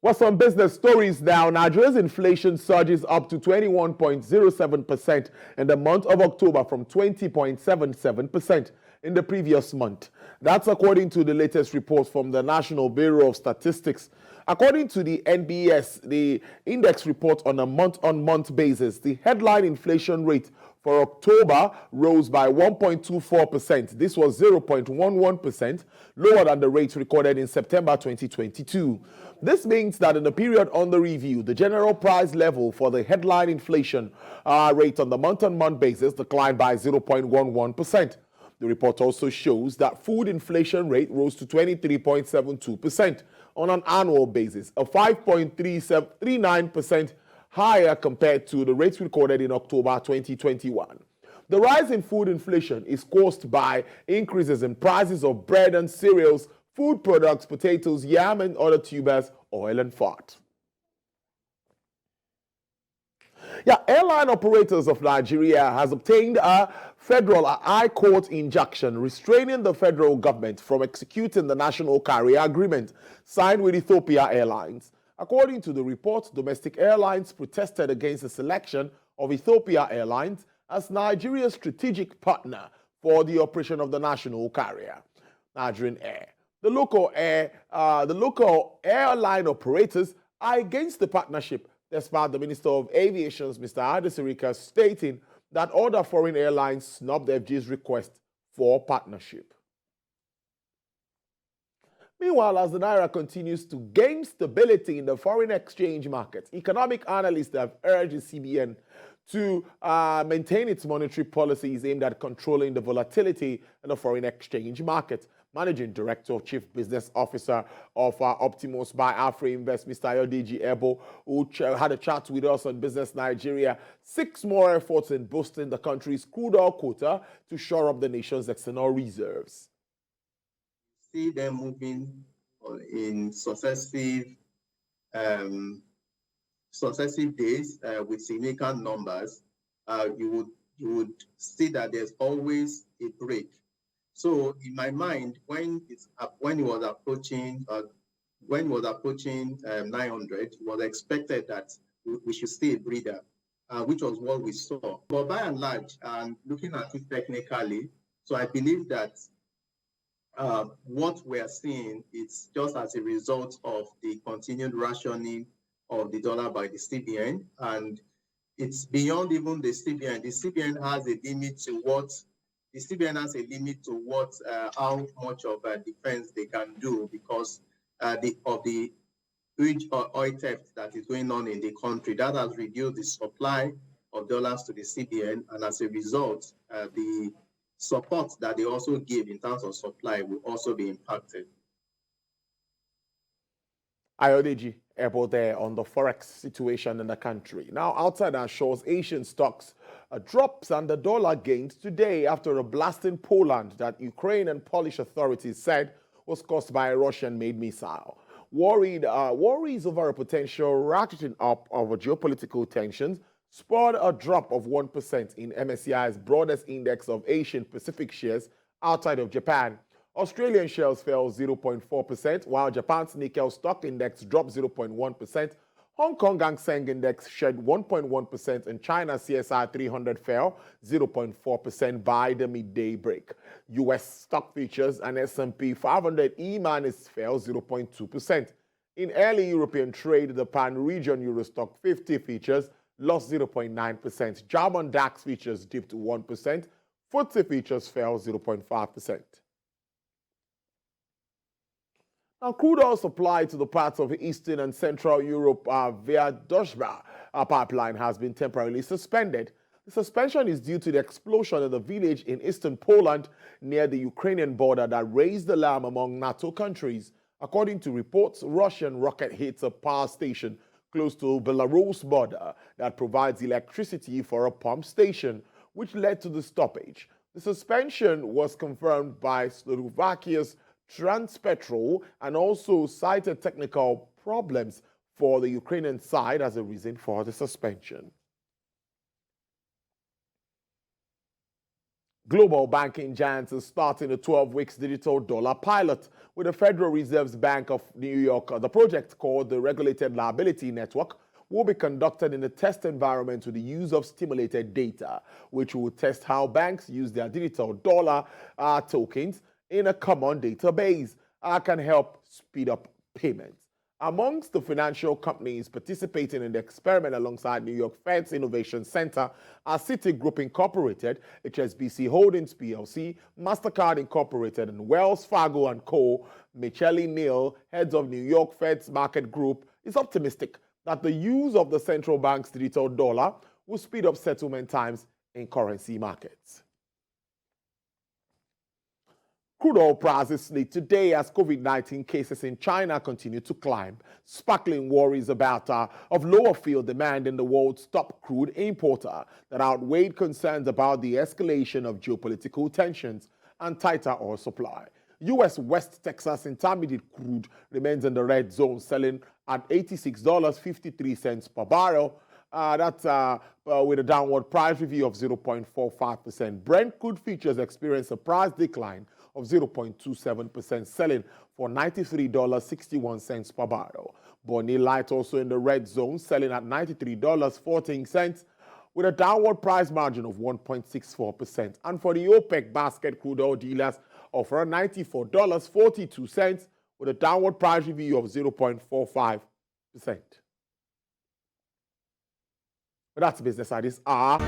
Well, some business stories now. Nigeria's inflation surges up to 21.07% in the month of October from 20.77% in the previous month. That's according to the latest report from the National Bureau of Statistics. According to the NBS, the index report on a month-on-month basis, the headline inflation rate for October rose by 1.24%. This was 0.11% lower than the rate recorded in September 2022. This means that in the period under review, the general price level for the headline inflation rate on the month-on-month basis declined by 0.11%. The report also shows that food inflation rate rose to 23.72% on an annual basis, a 5.39% higher compared to the rates recorded in October 2021. The rise in food inflation is caused by increases in prices of bread and cereals, food products, potatoes, yam and other tubers, oil and fat. Airline Operators of Nigeria has obtained a federal high court injunction restraining the federal government from executing the national carrier agreement signed with Ethiopia Airlines. According to the report, domestic airlines protested against the selection of Ethiopia Airlines as Nigeria's strategic partner for the operation of the national carrier, Nigerian Air. The local airline operators are against the partnership, despite the Minister of Aviation's Mr. Ade Sirika stating that other foreign airlines snubbed FG's request for partnership. Meanwhile, as the Naira continues to gain stability in the foreign exchange market, economic analysts have urged the CBN to maintain its monetary policies aimed at controlling the volatility in the foreign exchange market. Managing Director, Chief Business Officer of Optimus by Afri Invest, Mr. Ayodeji Ebo, who had a chat with us on Business Nigeria, 6 more efforts in boosting the country's crude oil quota to shore up the nation's external reserves. See them moving in successive days with significant numbers. You would see that there's always a break. So in my mind, when it was approaching 900, it was expected that we should see a breather, which was what we saw. But by and large, looking at it technically, so I believe that what we are seeing is just as a result of the continued rationing of the dollar by the CBN, and it's beyond even the CBN. The CBN has a limit to how much of a defense they can do because of the huge oil theft that is going on in the country. That has reduced the supply of dollars to the CBN, and as a result, the support that they also give in terms of supply will also be impacted. Ayodeji Ebo there on the forex situation in the country. Now, outside our shores, Asian stocks drops and the dollar gained today after a blast in Poland that Ukraine and Polish authorities said was caused by a Russian-made missile. Worries over a potential ratcheting up of geopolitical tensions spurred a drop of 1% in MSCI's broadest index of Asian Pacific shares outside of Japan. Australian shares fell 0.4%, while Japan's Nikkei stock index dropped 0.1%. Hong Kong Hang Seng index shed 1.1%, and China's CSI 300 fell 0.4% by the midday break. U.S. stock futures and S&P 500 E- fell 0.2%. In early European trade, the Pan-Region Eurostock 50 futures lost 0.9%. German DAX futures dipped 1%. FTSE futures fell 0.5%. Now, crude oil supply to the parts of Eastern and Central Europe via Druzhba pipeline has been temporarily suspended. The suspension is due to the explosion in the village in eastern Poland near the Ukrainian border that raised alarm among NATO countries. According to reports, Russian rocket hit a power station close to Belarus border that provides electricity for a pump station, which led to the stoppage. The suspension was confirmed by Slovakia's Transpetrol and also cited technical problems for the Ukrainian side as a reason for the suspension. Global banking giants is starting a 12-week digital dollar pilot with the Federal Reserve's Bank of New York. The project, called the Regulated Liability Network, will be conducted in a test environment with the use of stimulated data, which will test how banks use their digital dollar tokens in a common database can help speed up payments. Amongst the financial companies participating in the experiment alongside New York Fed's Innovation Center are Citigroup Incorporated, HSBC Holdings PLC, MasterCard Incorporated, and Wells Fargo & Co. Michele Neal, heads of New York Fed's Market Group, is optimistic that the use of the central bank's digital dollar will speed up settlement times in currency markets. Crude oil prices slid today as COVID-19 cases in China continue to climb, sparkling worries of lower field demand in the world's top crude importer that outweighed concerns about the escalation of geopolitical tensions and tighter oil supply. U.S. West Texas Intermediate crude remains in the red zone, selling at $86.53 per barrel. That's with a downward price review of 0.45%. Brent crude futures experienced a price decline of 0.27%, selling for $93.61 per barrel. Bonny Light also in the red zone, selling at $93.14 with a downward price margin of 1.64%. And for the OPEC basket, crude oil dealers offer $94.42 with a downward price review of 0.45%. But that's business at this hour.